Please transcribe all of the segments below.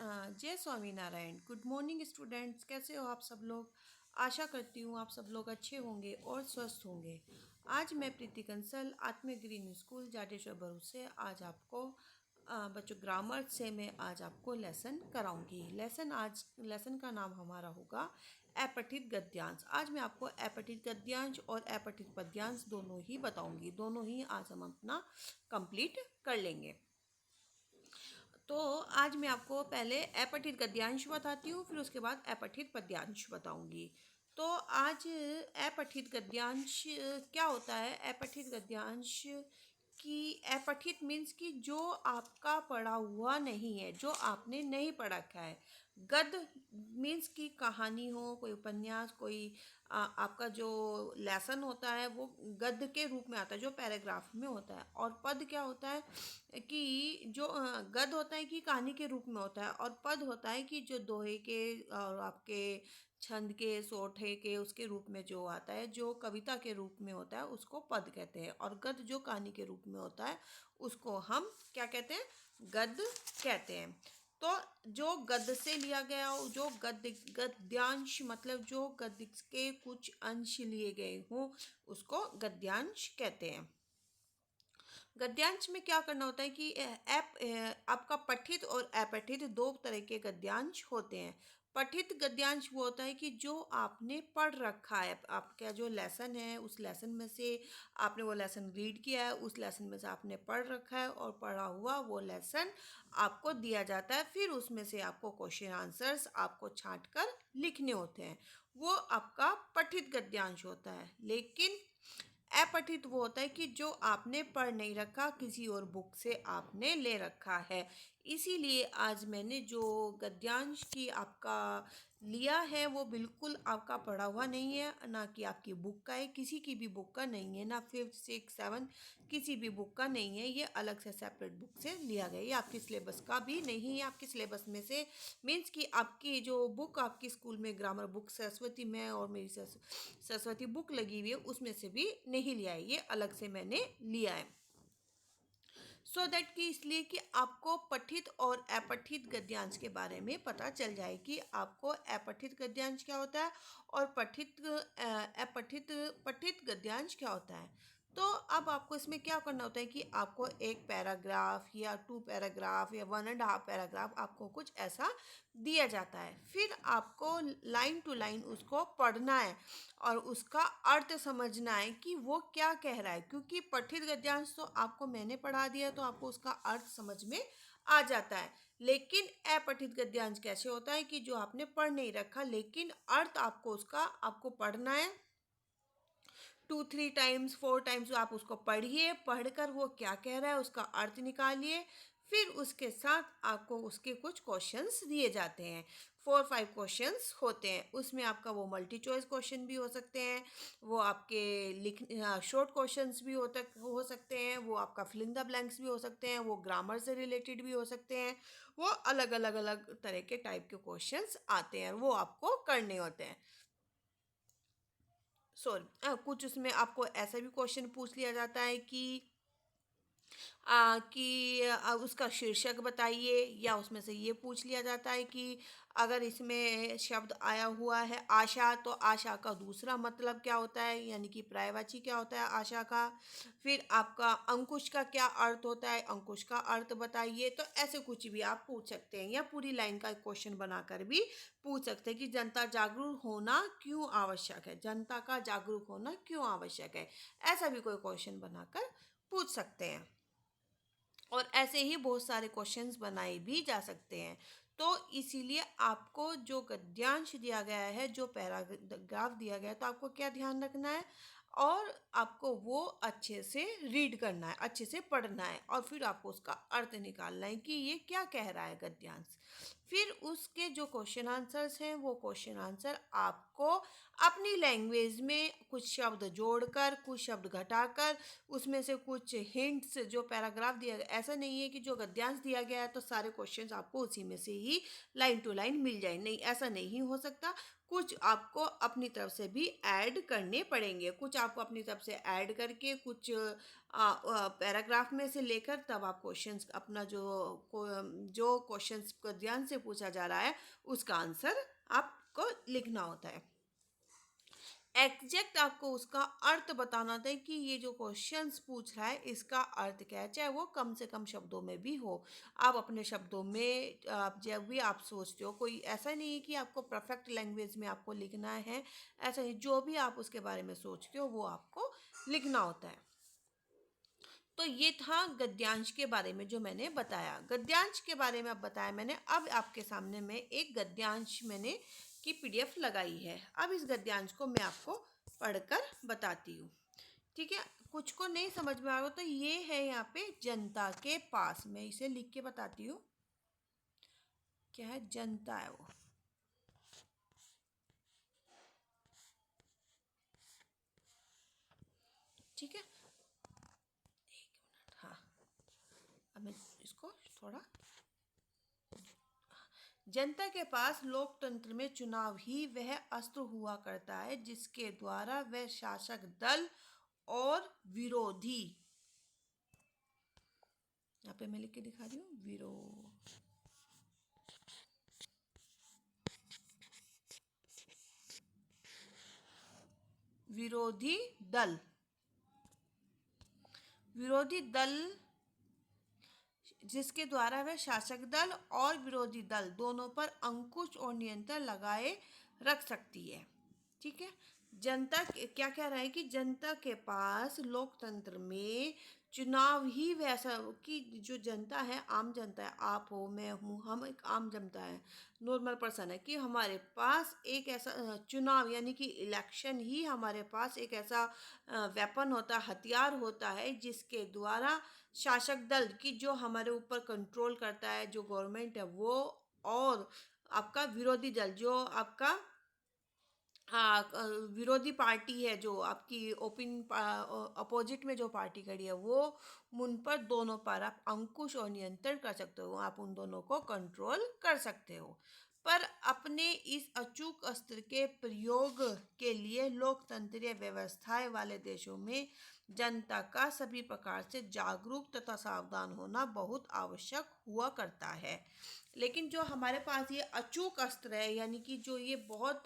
जय Swaminarayan. Good morning students, कैसे हो आप सब लोग। आशा करती हूँ आप सब लोग अच्छे होंगे और स्वस्थ होंगे। आज मैं प्रीति कंसल आत्मिक ग्रीन स्कूल जाडेश्वर भरूच से आज आपको बच्चों ग्रामर से मैं आज आपको लेसन कराऊंगी। लेसन का नाम हमारा होगा अपठित गद्यांश। आज मैं आपको अपठित गद्यांश और अपठित पद्यांश दोनों ही बताऊंगी। दोनों ही आज हम अपना कंप्लीट कर लेंगे। तो आज मैं आपको पहले अपठित गद्यांश बताती हूँ, फिर उसके बाद अपठित पद्यांश बताऊंगी। तो आज अपठित गद्यांश क्या होता है। अपठित गद्यांश कि अपठित मीन्स कि जो आपका पढ़ा हुआ नहीं है, जो आपने नहीं पढ़ रखा है। गद्य मीन्स कि कहानी हो, कोई उपन्यास, कोई आपका जो लेसन होता है वो गद्य के रूप में आता है, जो पैराग्राफ में होता है। और पद क्या होता है कि जो गद्य होता है कि कहानी के रूप में होता है, और पद होता है कि जो दोहे के और आपके छंद के, सोठे के, उसके रूप में जो आता है, जो कविता के रूप में होता है उसको पद कहते हैं। और गद्य जो कहानी के रूप में होता है उसको हम क्या कहते हैं, गद्य कहते हैं। तो जो गद्य से लिया गया हो, जो गद्यांश मतलब जो गद्य के कुछ अंश लिए गए हों उसको गद्यांश कहते हैं। गद्यांश में क्या करना होता है कि आपका पठित और अपठित दो तरह के गद्यांश होते हैं। पठित गद्यांश वो होता है कि जो आपने पढ़ रखा है, आपका जो लेसन है उस लेसन में से आपने वो लेसन रीड किया है, उस लेसन में से आपने पढ़ रखा है और पढ़ा हुआ वो लेसन आपको दिया जाता है। फिर उसमें से आपको क्वेश्चन आंसर्स आपको छांट कर लिखने होते हैं। वो आपका पठित गद्यांश होता है। लेकिन अपठित वो होता है कि जो आपने पढ़ नहीं रखा, किसी और बुक से आपने ले रखा है। इसीलिए आज मैंने जो गद्यांश की आपका लिया है वो बिल्कुल आपका पढ़ा हुआ नहीं है, ना कि आपकी बुक का है, किसी की भी बुक का नहीं है, ना फिफ्थ सिक्स सेवन किसी भी बुक का नहीं है। ये अलग से सेपरेट बुक से लिया गया। ये आपकी सिलेबस का भी नहीं है। आपकी सिलेबस में से मीन्स कि आपकी जो बुक आपकी स्कूल में ग्रामर बुक सरस्वती में और मेरी सरस्वती बुक लगी हुई है उसमें से भी नहीं लिया है। ये अलग से मैंने लिया है। सो दैट कि इसलिए कि आपको पठित और अपठित गद्यांश के बारे में पता चल जाए कि आपको अपठित गद्यांश क्या होता है और अपठित पठित गद्यांश क्या होता है। तो अब आपको इसमें क्या करना होता है कि आपको एक पैराग्राफ या टू पैराग्राफ या 1.5 पैराग्राफ आपको कुछ ऐसा दिया जाता है। फिर आपको लाइन टू लाइन उसको पढ़ना है और उसका अर्थ समझना है कि वो क्या कह रहा है। क्योंकि पठित गद्यांश तो आपको मैंने पढ़ा दिया तो आपको उसका अर्थ समझ में आ जाता है। लेकिन अपठित गद्यांश कैसे होता है कि जो आपने पढ़ नहीं रखा लेकिन अर्थ आपको उसका आपको पढ़ना है। 2 3 टाइम्स 4 टाइम्स आप उसको पढ़िए, पढ़कर वो क्या कह रहा है उसका अर्थ निकालिए। फिर उसके साथ आपको उसके कुछ क्वेश्चंस दिए जाते हैं। 4 5 क्वेश्चंस होते हैं उसमें। आपका वो मल्टी चॉइस क्वेश्चन भी हो सकते हैं, वो आपके लिख शॉर्ट क्वेश्चंस भी हो सकते हैं, वो आपका फिल इन द ब्लैंक्स भी हो सकते हैं, वो ग्रामर से रिलेटेड भी हो सकते हैं। वो अलग अलग अलग तरह के टाइप के क्वेश्चंस आते हैं, वो आपको करने होते हैं। सॉरी, कुछ उसमें आपको ऐसा भी क्वेश्चन पूछ लिया जाता है कि उसका शीर्षक बताइए, या उसमें से ये पूछ लिया जाता है कि अगर इसमें शब्द आया हुआ है आशा, तो आशा का दूसरा मतलब क्या होता है, यानी कि पर्यायवाची क्या होता है आशा का। फिर आपका अंकुश का क्या अर्थ होता है, अंकुश का अर्थ बताइए। तो ऐसे कुछ भी आप पूछ सकते हैं, या पूरी लाइन का क्वेश्चन बनाकर भी पूछ सकते हैं कि जनता जागरूक होना क्यों आवश्यक है, जनता का जागरूक होना क्यों आवश्यक है। ऐसा भी कोई क्वेश्चन बनाकर पूछ सकते हैं। और ऐसे ही बहुत सारे क्वेश्चंस बनाए भी जा सकते हैं। तो इसीलिए आपको जो गद्यांश दिया गया है, जो पैराग्राफ दिया गया है, तो आपको क्या ध्यान रखना है और आपको वो अच्छे से रीड करना है, अच्छे से पढ़ना है, और फिर आपको उसका अर्थ निकालना है कि ये क्या कह रहा है गद्यांश। फिर उसके जो क्वेश्चन आंसर्स हैं वो क्वेश्चन आंसर आपको अपनी लैंग्वेज में कुछ शब्द जोड़कर, कुछ शब्द घटाकर, उसमें से कुछ हिंट्स जो पैराग्राफ दिया गया, ऐसा नहीं है कि जो गद्यांश दिया गया है तो सारे क्वेश्चंस आपको उसी में से ही लाइन टू लाइन मिल जाए, नहीं ऐसा नहीं हो सकता। कुछ आपको अपनी तरफ से भी ऐड करने पड़ेंगे। कुछ आपको अपनी तरफ से ऐड करके कुछ पैराग्राफ में से लेकर तब आप क्वेश्चंस अपना जो क्वेश्चंस को ध्यान से पूछा जा रहा है उसका आंसर आपको लिखना होता है। एग्जैक्ट आपको उसका अर्थ बताना होता है कि ये जो क्वेश्चंस पूछ रहा है इसका अर्थ क्या है, चाहे वो कम से कम शब्दों में भी हो। आप अपने शब्दों में जब भी आप सोचते हो, कोई ऐसा नहीं है कि आपको परफेक्ट लैंग्वेज में आपको लिखना है, ऐसा नहीं, जो भी आप उसके बारे में सोचते हो वो आपको लिखना होता है। तो ये था गद्यांश के बारे में जो मैंने बताया। गद्यांश के बारे में अब बताया मैंने। अब आपके सामने में एक गद्यांश मैंने की पीडीएफ लगाई है। अब इस गद्यांश को मैं आपको पढ़कर बताती हूँ। ठीक है, कुछ को नहीं समझ में आ रहा तो ये है यहाँ पे जनता के पास। मैं इसे लिख के बताती हूँ। क्या है? जनता है वो। ठीक है, हाँ, अब मैं इसको थोड़ा। जनता के पास लोकतंत्र में चुनाव ही वह अस्त्र हुआ करता है जिसके द्वारा वह शासक दल और विरोधी, यहाँ पे मैं लिख के दिखा रही हूँ, विरोधी दल, विरोधी दल जिसके द्वारा वह शासक दल और विरोधी दल दोनों पर अंकुश और नियंत्रण लगाए रख सकती है। ठीक है, जनता क्या कह रहा है कि जनता के पास लोकतंत्र में चुनाव ही वैसा कि जो जनता है, आम जनता है, आप हो, मैं हूँ, हम एक आम जनता है, नॉर्मल पर्सन है, कि हमारे पास एक ऐसा चुनाव यानी कि इलेक्शन ही हमारे पास एक ऐसा वेपन होता, हथियार होता है जिसके द्वारा शासक दल की जो हमारे ऊपर कंट्रोल करता है, जो गवर्नमेंट है वो, और आपका विरोधी दल जो आपका विरोधी पार्टी है, जो आपकी अपोजिट में जो पार्टी खड़ी है वो, उन पर दोनों पर आप अंकुश और नियंत्रण कर सकते हो, आप उन दोनों को कंट्रोल कर सकते हो। पर अपने इस अचूक अस्त्र के प्रयोग के लिए लोकतंत्रीय व्यवस्थाएं वाले देशों में जनता का सभी प्रकार से जागरूक तथा सावधान होना बहुत आवश्यक हुआ करता है। लेकिन जो हमारे पास ये अचूक अस्त्र है, यानी कि जो ये बहुत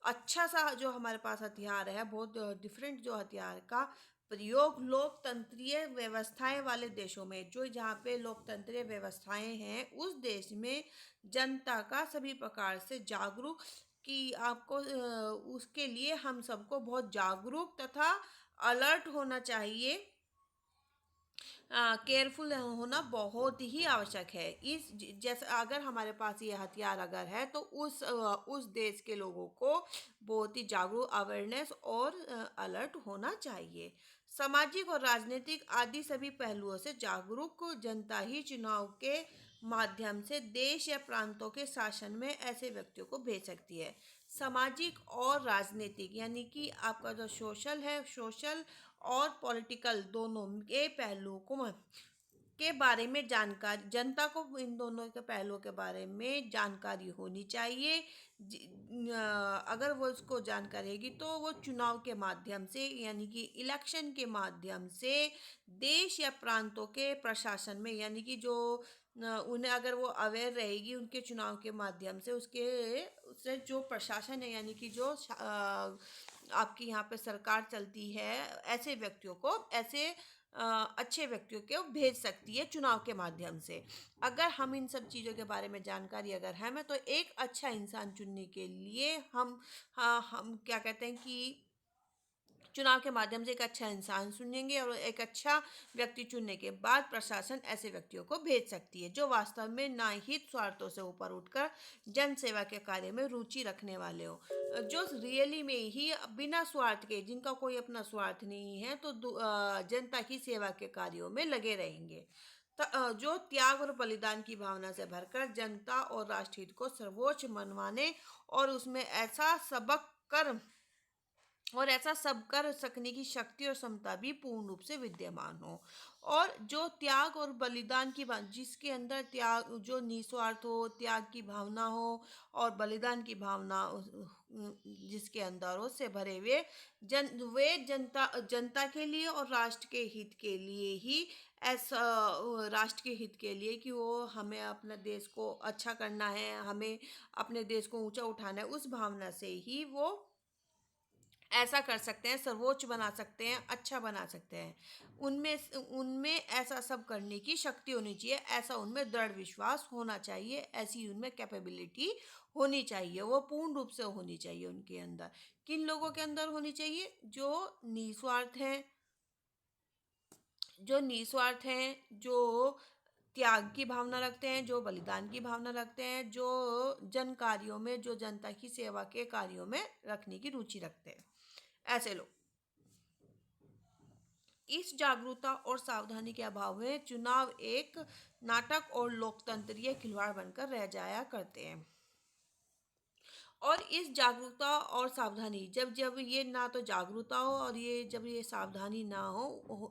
अच्छा सा जो हमारे पास हथियार है, बहुत डिफरेंट जो हथियार का प्रयोग लोकतंत्रीय व्यवस्थाएं वाले देशों में, जो जहाँ पे लोकतंत्रीय व्यवस्थाएं हैं उस देश में जनता का सभी प्रकार से जागरूक, कि आपको उसके लिए हम सबको बहुत जागरूक तथा अलर्ट होना चाहिए, केयरफुल होना बहुत ही आवश्यक है। जैसे अगर हमारे पास ये हथियार अगर है तो उस देश के लोगों को बहुत ही जागरूक, अवेयरनेस और अलर्ट होना चाहिए। सामाजिक और राजनीतिक आदि सभी पहलुओं से जागरूक जनता ही चुनाव के माध्यम से देश या प्रांतों के शासन में ऐसे व्यक्तियों को भेज सकती है। सामाजिक और राजनीतिक यानी कि आपका जो सोशल है, सोशल और पॉलिटिकल दोनों के पहलुओं को के बारे में जानकारी, जनता को इन दोनों के पहलुओं के बारे में जानकारी होनी चाहिए। अगर वो इसको जानकारी रहेगी तो वो चुनाव के माध्यम से यानी कि इलेक्शन के माध्यम से देश या प्रांतों के प्रशासन में, यानी कि जो उन्हें अगर वो अवेयर रहेगी उनके चुनाव के माध्यम से, उससे जो प्रशासन है यानी कि जो आपकी यहाँ पे सरकार चलती है, ऐसे व्यक्तियों को, ऐसे अच्छे व्यक्तियों को भेज सकती है चुनाव के माध्यम से। अगर हम इन सब चीज़ों के बारे में जानकारी अगर हमें, तो एक अच्छा इंसान चुनने के लिए हम क्या कहते हैं कि चुनाव के माध्यम से एक अच्छा इंसान चुनेंगे, और एक अच्छा व्यक्ति चुनने के बाद प्रशासन ऐसे व्यक्तियों को भेज सकती है जो वास्तव में ना हित स्वार्थों से ऊपर उठकर जन सेवा के कार्य में रुचि रखने वाले हो, जो रियली में ही बिना स्वार्थ के, जिनका कोई अपना स्वार्थ नहीं है, तो जनता की सेवा के कार्यों में लगे रहेंगे। जो त्याग और बलिदान की भावना से भरकर जनता और राष्ट्रहित को सर्वोच्च मनवाने और उसमें ऐसा सबक कर और ऐसा सब कर सकने की शक्ति और क्षमता भी पूर्ण रूप से विद्यमान हो। और जो त्याग और बलिदान की बात, जिसके अंदर त्याग, जो निस्वार्थ हो, त्याग की भावना हो और बलिदान की भावना जिसके अंदर हो, से भरे हुए वे जनता के लिए और राष्ट्र के हित के लिए ही, ऐसा राष्ट्र के हित के लिए कि वो हमें अपने देश को अच्छा करना है, हमें अपने देश को ऊंचा उठाना है, उस भावना से ही वो ऐसा कर सकते हैं, सर्वोच्च बना सकते हैं, अच्छा बना सकते हैं। उनमें उनमें ऐसा सब करने की शक्ति होनी चाहिए, ऐसा उनमें दृढ़ विश्वास होना चाहिए, ऐसी उनमें कैपेबिलिटी होनी चाहिए, वो पूर्ण रूप से होनी चाहिए उनके अंदर। किन लोगों के अंदर होनी चाहिए? जो निस्वार्थ हैं, जो त्याग की भावना रखते हैं, जो बलिदान की भावना रखते हैं, जो जन कार्यों में, जो जनता की सेवा के कार्यों में रखने की रुचि रखते हैं, ऐसे लोग। इस जागरूकता और सावधानी के अभाव में चुनाव एक नाटक और लोकतंत्रीय खिलवाड़ बनकर रह जाया करते हैं। और इस जागरूकता और सावधानी, जब जब ये ना तो जागरूकता हो और ये जब ये सावधानी ना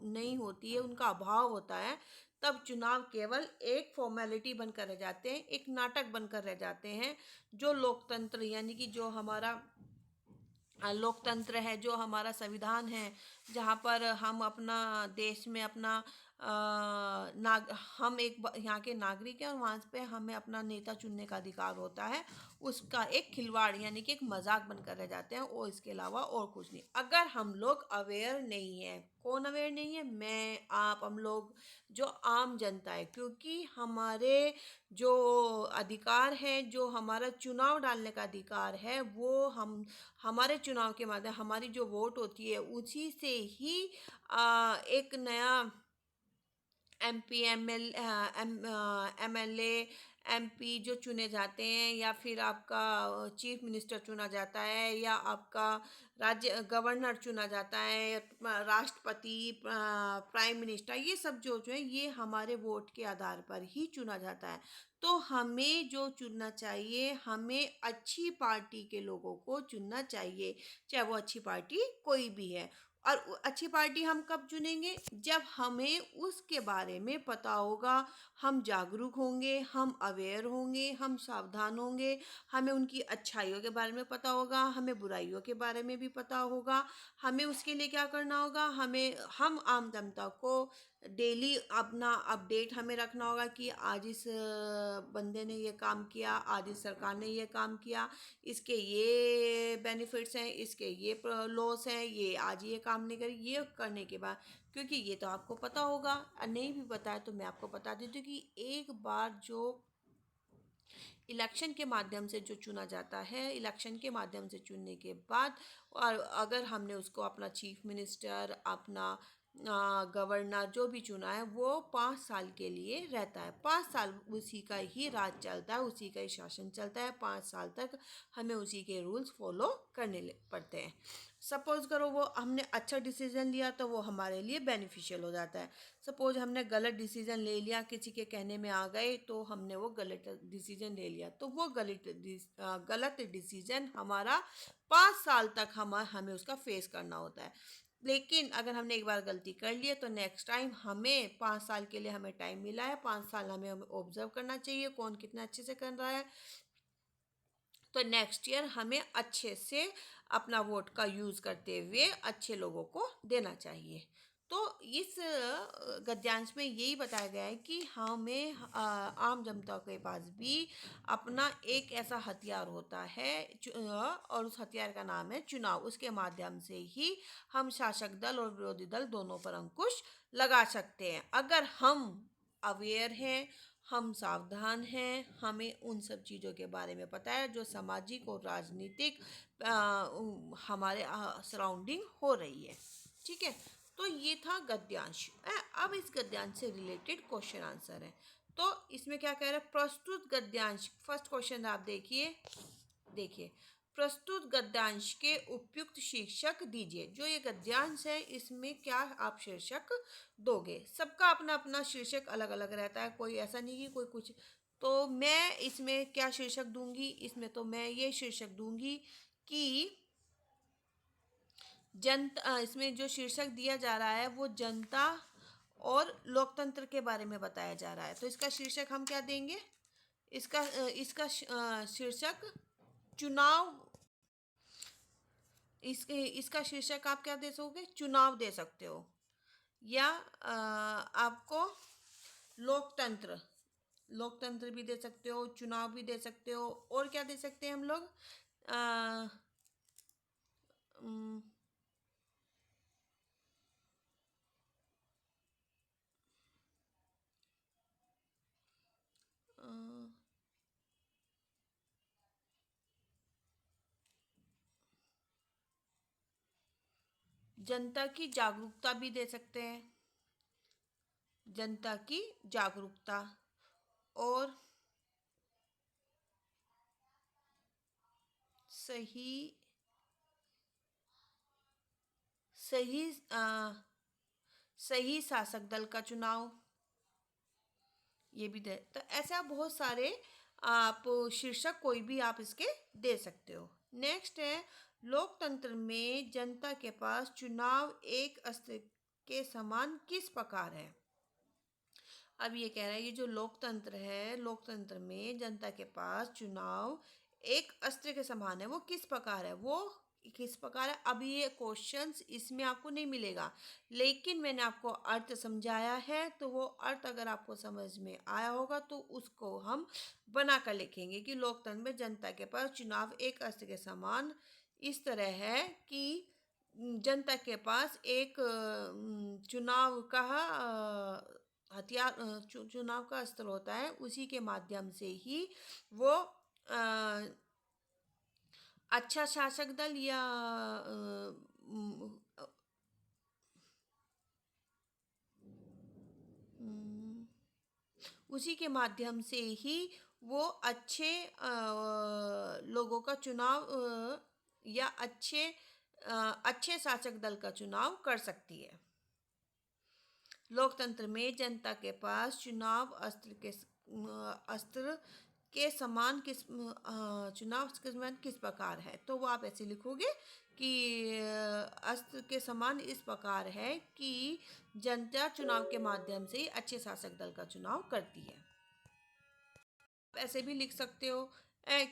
नहीं होती है, उनका अभाव होता है, तब चुनाव केवल एक फॉर्मेलिटी बनकर रह जाते हैं, एक नाटक बनकर रह जाते हैं। जो लोकतंत्र, यानी कि जो हमारा लोकतंत्र है, जो हमारा संविधान है, जहाँ पर हम अपना देश में अपना हम यहाँ के नागरिक हैं और वहाँ पे हमें अपना नेता चुनने का अधिकार होता है, उसका एक खिलवाड़, यानी कि एक मजाक बनकर रह जाते हैं, और इसके अलावा और कुछ नहीं। अगर हम लोग अवेयर नहीं है, कौन अवेयर नहीं है? मैं, आप, हम लोग, जो आम जनता है, क्योंकि हमारे जो अधिकार है, जो हमारा चुनाव डालने का अधिकार है, वो हमारे चुनाव के माध्यम, हमारी जो वोट होती है, उसी से ही एक नया एमपी, एमएलए, एमपी जो चुने जाते हैं, या फिर आपका चीफ मिनिस्टर चुना जाता है, या आपका राज्य गवर्नर चुना जाता है, राष्ट्रपति, प्राइम मिनिस्टर, ये सब जो जो है, ये हमारे वोट के आधार पर ही चुना जाता है। तो हमें जो चुनना चाहिए, हमें अच्छी पार्टी के लोगों को चुनना चाहिए, चाहे वो अच्छी पार्टी कोई भी है। और अच्छी पार्टी हम कब चुनेंगे? जब हमें उसके बारे में पता होगा, हम जागरूक होंगे, हम अवेयर होंगे, हम सावधान होंगे, हमें उनकी अच्छाइयों के बारे में पता होगा, हमें बुराइयों के बारे में भी पता होगा। हमें उसके लिए क्या करना होगा? हम आम जनता को डेली अपना अपडेट हमें रखना होगा कि आज इस बंदे ने ये काम किया, आज इस सरकार ने ये काम किया, इसके ये बेनिफिट्स हैं, इसके ये लॉस हैं, ये आज ये काम नहीं करी, ये करने के बाद, क्योंकि ये तो आपको पता होगा, और नहीं भी पता है तो मैं आपको बता देती हूँ कि एक बार जो इलेक्शन के माध्यम से जो चुना जाता है, इलेक्शन के माध्यम से चुनने के बाद, और अगर हमने उसको अपना चीफ मिनिस्टर, अपना गवर्नर जो भी चुना है, वो 5 साल के लिए रहता है। 5 साल उसी का ही राज चलता है, उसी का ही शासन चलता है। 5 साल तक हमें उसी के रूल्स फॉलो करने पड़ते हैं। सपोज करो वो हमने अच्छा डिसीजन लिया तो वो हमारे लिए बेनिफिशियल हो जाता है। सपोज हमने गलत डिसीजन ले लिया, किसी के कहने में आ गए, तो हमने वो गलत डिसीजन ले लिया, तो वो गलत डिसीजन हमारा 5 साल तक हमें उसका फेस करना होता है। लेकिन अगर हमने एक बार गलती कर ली है, तो नेक्स्ट टाइम हमें 5 साल के लिए हमें टाइम मिला है, 5 साल हमें ऑब्जर्व करना चाहिए कौन कितना अच्छे से कर रहा है। तो नेक्स्ट ईयर हमें अच्छे से अपना वोट का यूज़ करते हुए अच्छे लोगों को देना चाहिए। तो इस गद्यांश में यही बताया गया है कि हमें आम जनता के पास भी अपना एक ऐसा हथियार होता है, और उस हथियार का नाम है चुनाव। उसके माध्यम से ही हम शासक दल और विरोधी दल दोनों पर अंकुश लगा सकते हैं। अगर हम अवेयर हैं, हम सावधान हैं, हमें उन सब चीज़ों के बारे में पता है जो सामाजिक और राजनीतिक हमारे सराउंडिंग हो रही है। ठीक है, तो ये था गद्यांश। अब इस गद्यांश से रिलेटेड क्वेश्चन आंसर है। तो इसमें क्या कह रहा है? प्रस्तुत गद्यांश, फर्स्ट क्वेश्चन आप देखिए, देखिए, प्रस्तुत गद्यांश के उपयुक्त शीर्षक दीजिए। जो ये गद्यांश है, इसमें क्या आप शीर्षक दोगे? सबका अपना अपना शीर्षक अलग अलग रहता है, कोई ऐसा नहीं कि कोई कुछ। तो मैं इसमें क्या शीर्षक दूंगी? इसमें तो मैं ये शीर्षक दूंगी कि जनता, इसमें जो शीर्षक दिया जा रहा है वो जनता और लोकतंत्र के बारे में बताया जा रहा है। तो इसका शीर्षक हम क्या देंगे? इसका शीर्षक चुनाव। इसका शीर्षक आप क्या दे सकोगे? चुनाव दे सकते हो, या आपको लोकतंत्र, लोकतंत्र भी दे सकते हो, चुनाव भी दे सकते हो, और क्या दे सकते हैं हम लोग? अ, उम, अ, जनता की जागरूकता भी दे सकते हैं, जनता की जागरूकता। और सही, सही सही शासक दल का चुनाव, ये भी दे। तो ऐसा बहुत सारे आप शीर्षक कोई भी आप इसके दे सकते हो। नेक्स्ट है, लोकतंत्र में जनता के पास चुनाव एक अस्त्र के समान किस प्रकार है? अब ये कह रहा है, ये जो लोकतंत्र है, लोकतंत्र में जनता के पास चुनाव एक अस्त्र के समान है, वो किस प्रकार है? वो किस प्रकार है? अभी ये क्वेश्चंस इसमें आपको नहीं मिलेगा, लेकिन मैंने आपको अर्थ समझाया है, तो वो अर्थ अगर आपको समझ में आया होगा तो उसको हम बना कर लिखेंगे कि लोकतंत्र में जनता के पास चुनाव एक अस्त्र के समान इस तरह है कि जनता के पास एक चुनाव का हथियार, चुनाव का अस्त्र होता है, उसी के माध्यम से ही वो अच्छा शासक दल या उम, उसी के माध्यम से ही वो अच्छे लोगों का चुनाव, या अच्छे शासक दल का चुनाव कर सकती है। लोकतंत्र में जनता के पास चुनाव अस्त्र के समान चुनाव के समान किस प्रकार है? तो वो आप ऐसे लिखोगे कि अस्त्र के समान इस प्रकार है कि जनता चुनाव के माध्यम से ही अच्छे शासक दल का चुनाव करती है। ऐसे भी लिख सकते हो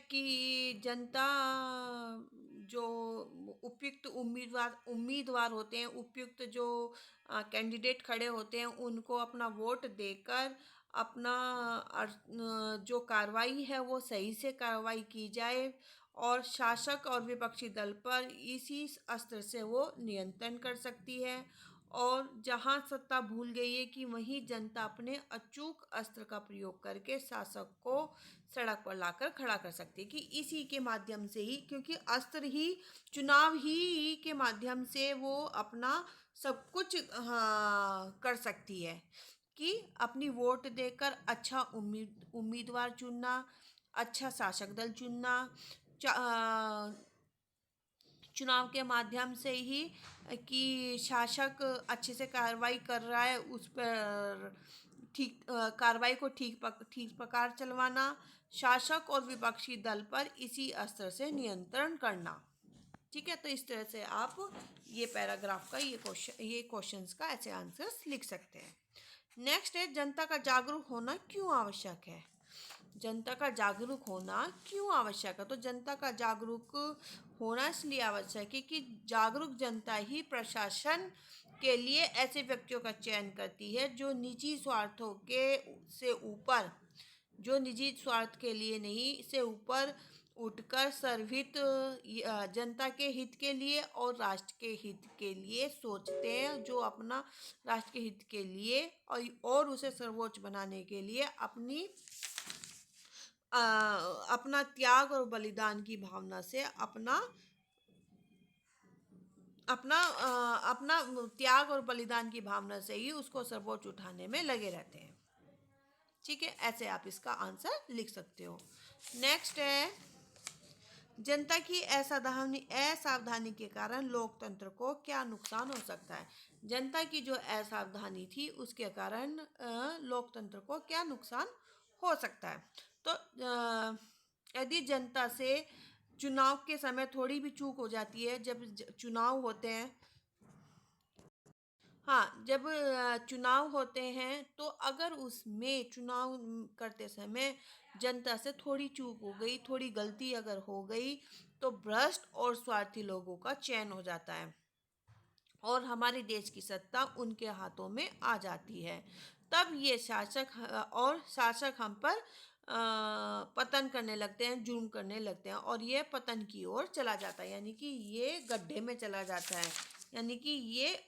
कि जनता जो उपयुक्त उम्मीदवार उम्मीदवार होते हैं, उपयुक्त जो कैंडिडेट खड़े होते हैं, उनको अपना वोट देकर अपना जो कार्रवाई है वो सही से कार्रवाई की जाए, और शासक और विपक्षी दल पर इसी अस्त्र से वो नियंत्रण कर सकती है। और जहां सत्ता भूल गई है कि वहीं जनता अपने अचूक अस्त्र का प्रयोग करके शासक को सड़क पर लाकर खड़ा कर सकती है, कि इसी के माध्यम से ही, क्योंकि अस्त्र ही, चुनाव ही के माध्यम से वो अपना सब कुछ, हाँ, कर सकती है, कि अपनी वोट देकर अच्छा उम्मीदवार चुनना, अच्छा शासक दल चुनना, चुनाव के माध्यम से ही कि शासक अच्छे से कार्रवाई कर रहा है उस पर ठीक कार्रवाई को ठीक प्रकार चलवाना, शासक और विपक्षी दल पर इसी अस्त्र से नियंत्रण करना। ठीक है, तो इस तरह से आप ये पैराग्राफ का ये क्वेश्चंस का ऐसे आंसर्स लिख सकते हैं। नेक्स्ट है, जनता का जागरूक होना क्यों आवश्यक है? जनता का जागरूक होना क्यों आवश्यक है? तो जनता का जागरूक होना इसलिए आवश्यक है कि जागरूक जनता ही प्रशासन के लिए ऐसे व्यक्तियों का चयन करती है जो निजी स्वार्थों के से ऊपर, जो निजी स्वार्थ के लिए नहीं, से ऊपर उठकर सर्वहित, जनता के हित के लिए और राष्ट्र के हित के लिए सोचते हैं, जो अपना राष्ट्र के हित के लिए और उसे सर्वोच्च बनाने के लिए अपना त्याग और बलिदान की भावना से अपना त्याग और बलिदान की भावना से ही उसको सर्वोच्च उठाने में लगे रहते हैं। ठीक है, ऐसे आप इसका आंसर लिख सकते हो। नेक्स्ट है, जनता की असावधानी के कारण लोकतंत्र को क्या नुकसान हो सकता है? जनता की जो असावधानी थी उसके कारण लोकतंत्र को क्या नुकसान हो सकता है? तो यदि जनता से चुनाव के समय थोड़ी भी चूक हो जाती है, जब चुनाव होते हैं। हाँ, जब चुनाव होते हैं तो अगर उसमें चुनाव करते समय जनता से थोड़ी चूक हो गई, थोड़ी गलती अगर हो गई, तो भ्रष्ट और स्वार्थी लोगों का चयन हो जाता है और हमारे देश की सत्ता उनके हाथों में आ जाती है। तब ये शासक हम पर पतन करने लगते हैं, जुल्म करने लगते हैं और ये पतन की ओर चला जाता है, यानी कि ये गड्ढे में चला जाता है, यानी कि ये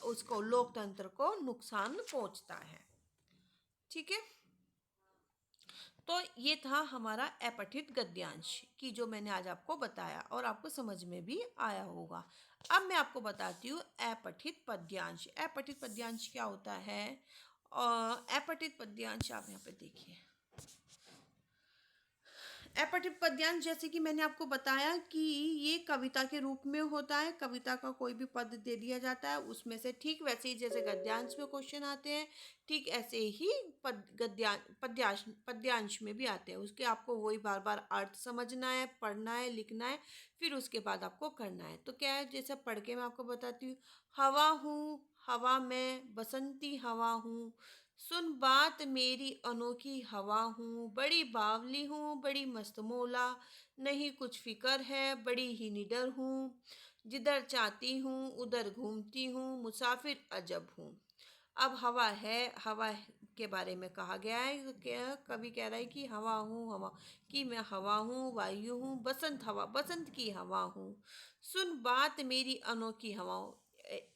उसको लोकतंत्र को नुकसान पहुंचता है। ठीक है, तो ये था हमारा अपठित गद्यांश की जो मैंने आज आपको बताया और आपको समझ में भी आया होगा। अब मैं आपको बताती हूँ अपठित पद्यांश। अपठित पद्यांश क्या होता है? और अपठित पद्यांश आप यहाँ पे देखिए। अपठित पद्यांश जैसे कि मैंने आपको बताया कि ये कविता के रूप में होता है। कविता का कोई भी पद दे दिया जाता है उसमें से, ठीक वैसे ही जैसे गद्यांश में क्वेश्चन आते हैं, ठीक ऐसे ही पद्यांश में भी आते हैं। उसके आपको वही बार बार अर्थ समझना है, पढ़ना है, लिखना है, फिर उसके बाद आपको करना है। तो क्या है, जैसे पढ़ के मैं आपको बताती हूँ। हवा हूँ, हवा में बसंती हवा हूँ, सुन बात मेरी अनोखी हवा हूँ, बड़ी बावली हूँ, बड़ी मस्त मौला, नहीं कुछ फिकर है, बड़ी ही निडर हूँ, जिधर चाहती हूँ उधर घूमती हूँ, मुसाफिर अजब हूँ। अब हवा है, हवा के बारे में कहा गया है। तो क्या कवि कह रहा है कि हवा हूँ, हवा कि मैं हवा हूँ, वायु हूँ, बसंत हवा, बसंत की हवा हूँ, सुन बात मेरी अनोखी हवा हूँ।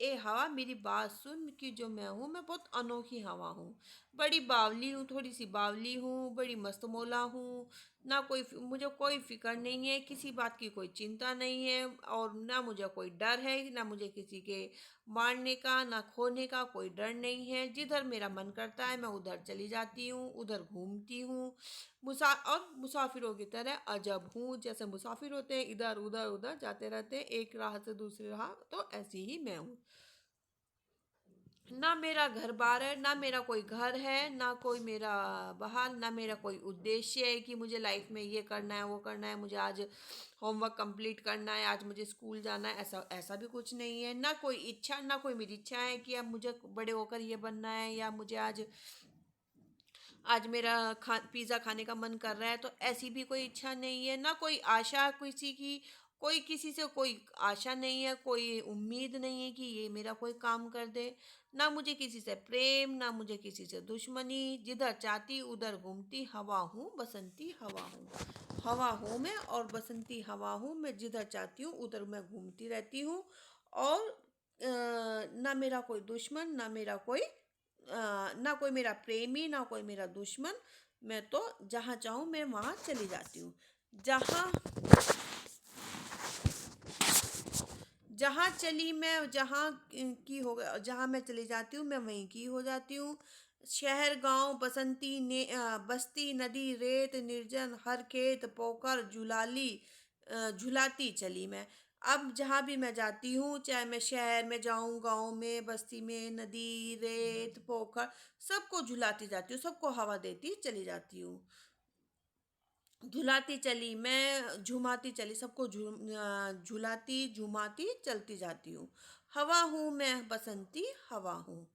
ए हवा मेरी बात सुन कि जो मैं हूँ, मैं बहुत अनोखी हवा हूँ, बड़ी बावली हूँ, थोड़ी सी बावली हूँ, बड़ी मस्त मौला हूँ, ना कोई मुझे कोई फिक्र नहीं है, किसी बात की कोई चिंता नहीं है, और ना मुझे कोई डर है, ना मुझे किसी के मारने का ना खोने का कोई डर नहीं है। जिधर मेरा मन करता है मैं उधर चली जाती हूँ, उधर घूमती हूँ, और मुसाफिरों की तरह अजब हूँ। जैसे मुसाफिर होते हैं, इधर उधर उधर जाते रहते हैं एक राह से दूसरी राह, तो ऐसी ही मैं हूँ। ना मेरा घर बार है, ना मेरा कोई घर है, ना कोई मेरा बाहर, ना मेरा कोई उद्देश्य है कि मुझे लाइफ में ये करना है, वो करना है, मुझे आज होमवर्क कंप्लीट करना है, आज मुझे स्कूल जाना है, ऐसा ऐसा भी कुछ नहीं है। ना कोई इच्छा, ना कोई मेरी इच्छा है कि अब मुझे बड़े होकर ये बनना है, या मुझे आज आज मेरा पिज़्ज़ा खाने का मन कर रहा है, तो ऐसी भी कोई इच्छा नहीं है। ना कोई आशा किसी की, कोई किसी से कोई आशा नहीं है, कोई उम्मीद नहीं है कि ये मेरा कोई काम कर दे। ना मुझे किसी से प्रेम, ना मुझे किसी से दुश्मनी, जिधर चाहती उधर घूमती हवा हूँ, बसंती हवा हूँ। हवा हूँ मैं और बसंती हवा हूँ मैं, जिधर चाहती हूँ उधर मैं घूमती रहती हूँ। और ना मेरा कोई दुश्मन, ना मेरा कोई ना कोई मेरा प्रेमी, ना कोई मेरा दुश्मन। मैं तो जहाँ चाहूँ मैं वहाँ चली जाती हूँ। जहाँ जहाँ चली मैं, जहाँ की हो जहाँ मैं चली जाती हूँ मैं वहीं की हो जाती हूँ। शहर गांव बसंती ने बस्ती नदी रेत निर्जन हर खेत पोकर झुलाली झुलाती चली मैं। अब जहाँ भी मैं जाती हूँ, चाहे मैं शहर में जाऊँ, गांव में, बस्ती में, नदी रेत पोखर, सबको झुलाती जाती हूँ, सबको हवा देती चली जाती हूँ। झुलाती चली मैं, झुमाती चली, सबको झुलाती झुमाती चलती जाती हूँ। हवा हूँ मैं बसंती हवा हूँ,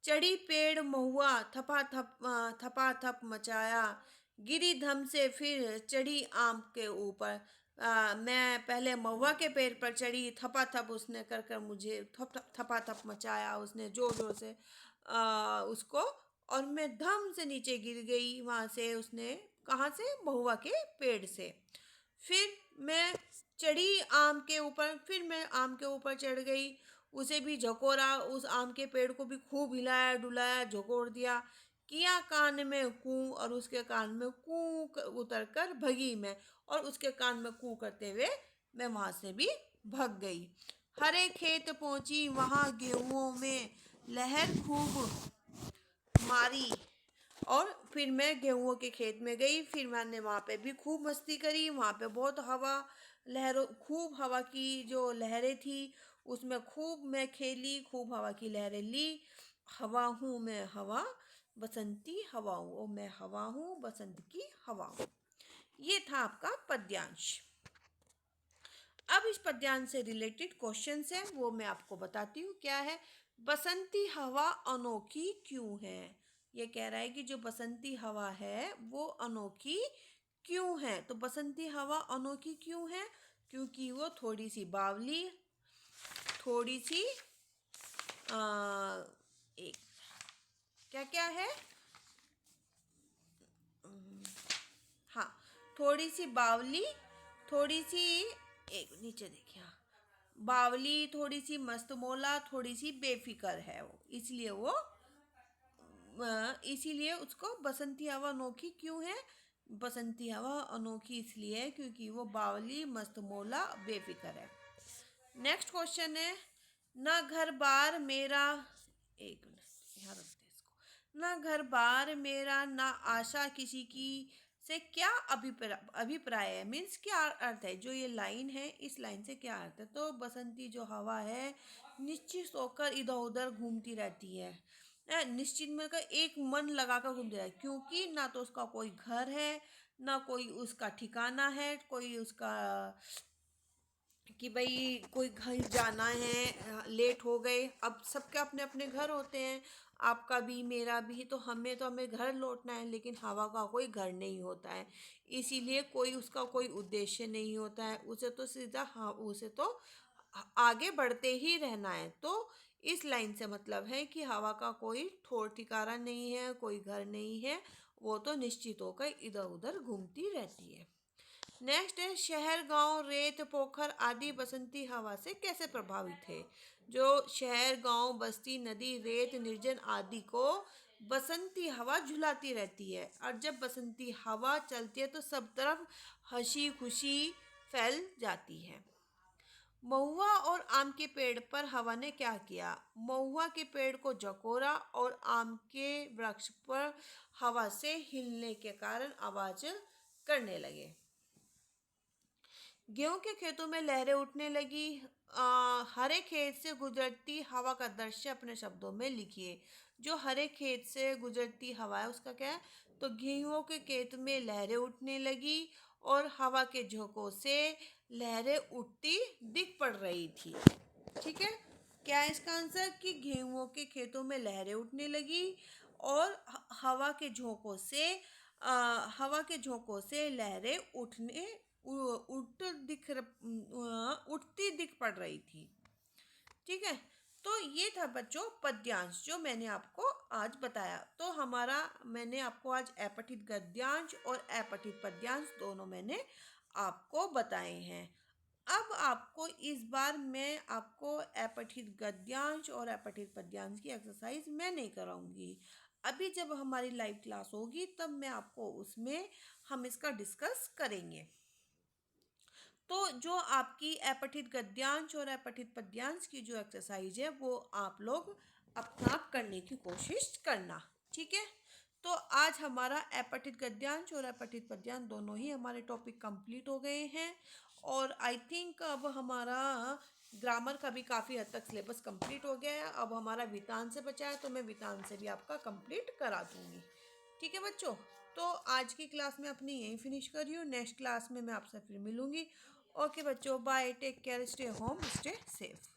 चढ़ी पेड़ महुआ थपा थप मचाया, गिरी धम से फिर चढ़ी आम के ऊपर। मैं पहले महुआ के पेड़ पर चढ़ी, थपा थप उसने कर कर मुझे थपा थप मचाया उसने जोर जोर से उसको, और मैं धम से नीचे गिर गई वहाँ से। उसने कहाँ से? महुआ के पेड़ से। फिर मैं चढ़ी आम के ऊपर, फिर मैं आम के ऊपर चढ़ गई, उसे भी झकोरा, उस आम के पेड़ को भी खूब हिलाया डुलाया, झकोर दिया, किया कान में कू, और उसके कान में कू उतर कर भगी मैं, और उसके कान में कू करते हुए मैं वहां से भी भग गई। हरे खेत पहुंची वहां गेहूं में लहर खूब मारी, और फिर मैं गेहूं के खेत में गई, फिर मैंने वहाँ पे भी खूब मस्ती करी। वहाँ पे बहुत हवा, लहरों, खूब हवा की जो लहरें थी उसमें खूब मैं खेली, खूब हवा की लहरें ली। हवा हूँ मैं हवा, बसंती हवा हूँ, ओ मैं हवा हूँ बसंत की हवा हूँ। ये था आपका पद्यांश। अब इस पद्यांश से रिलेटेड क्वेश्चंस है, वो मैं आपको बताती हूँ क्या है। बसंती हवा अनोखी क्यों है? ये कह रहा है कि जो बसंती हवा है वो अनोखी क्यों है? तो बसंती हवा अनोखी क्यों है? क्योंकि वो थोड़ी सी बावली, थोड़ी सी एक क्या क्या है, हाँ, थोड़ी सी बावली, थोड़ी सी, एक नीचे देखिए, हाँ, बावली, थोड़ी सी मस्त मौला, थोड़ी सी बेफिक्र है वो, इसीलिए उसको बसंती हवा अनोखी क्यों है? बसंती हवा अनोखी इसलिए है क्योंकि वो बावली, मस्त मौला, बेफिक्र है। नेक्स्ट क्वेश्चन है, ना घर बार मेरा, एक मिनट यहाँ रखते हैं इसको, ना घर बार मेरा, ना आशा किसी की, से क्या अभिप्राय है, मीन्स क्या अर्थ है? जो ये लाइन है, इस लाइन से क्या अर्थ है? तो बसंती जो हवा है निश्चित होकर इधर उधर घूमती रहती है, निश्चित में का एक मन लगाकर घूमती रहती है, क्योंकि ना तो उसका कोई घर है, ना कोई उसका ठिकाना है, कोई उसका कि भाई कोई घर जाना है, लेट हो गए, अब सबके अपने अपने घर होते हैं, आपका भी मेरा भी, तो हमें घर लौटना है, लेकिन हवा का कोई घर नहीं होता है, इसीलिए कोई उसका कोई उद्देश्य नहीं होता है, उसे तो सीधा, हाँ, उसे तो आगे बढ़ते ही रहना है। तो इस लाइन से मतलब है कि हवा का कोई ठोर ठिकाना नहीं है, कोई घर नहीं है, वो तो निश्चित होकर इधर उधर घूमती रहती है। नेक्स्ट है, शहर गांव रेत पोखर आदि बसंती हवा से कैसे प्रभावित है? जो शहर गांव बस्ती नदी रेत निर्जन आदि को बसंती हवा झुलाती रहती है, और जब बसंती हवा चलती है तो सब तरफ हंसी खुशी फैल जाती है। महुआ और आम के पेड़ पर हवा ने क्या किया? महुआ के पेड़ को झकोरा और आम के वृक्ष पर हवा से हिलने के कारण आवाज करने लगे। गेहूं के खेतों में लहरें उठने लगी। हरे खेत से गुजरती हवा का दृश्य अपने शब्दों में लिखिए। जो हरे खेत से गुजरती हवा है उसका क्या है? तो गेहूं के खेत में लहरें उठने लगी और हवा के झोंकों से लहरें उठती दिख पड़ रही थी। ठीक है, क्या है इसका आंसर? कि गेहूं के खेतों में लहरें उठने लगी और हवा के झोंकों से लहरें उठती दिख पड़ रही थी। ठीक है, तो ये था बच्चों पद्यांश जो मैंने आपको आज बताया। तो मैंने आपको आज अपठित गद्यांश और अपठित पद्यांश दोनों मैंने आपको बताए हैं। अब आपको इस बार मैं आपको अपठित गद्यांश और अपठित पद्यांश की एक्सरसाइज मैं नहीं कराऊंगी। अभी जब हमारी लाइव क्लास होगी तब मैं आपको उसमें हम इसका डिस्कस करेंगे। तो जो आपकी अपठित गद्यांश और अपठित पद्यांश की जो एक्सरसाइज है वो आप लोग अपना आप करने की कोशिश करना। ठीक है, तो आज हमारा अपठित गद्यांश और अपठित पद्यांश दोनों ही हमारे टॉपिक कंप्लीट हो गए हैं, और आई थिंक अब हमारा ग्रामर का भी काफ़ी हद तक सिलेबस कंप्लीट हो गया है। अब हमारा वितान से बचा है, तो मैं वितान से भी आपका कंप्लीट करा दूंगी। ठीक है बच्चों, तो आज की क्लास में अपनी यहीं फिनिश कर रही हूँ। नेक्स्ट क्लास में मैं आपसे फिर मिलूंगी। ओके बच्चों, bye, take care, stay home, stay safe.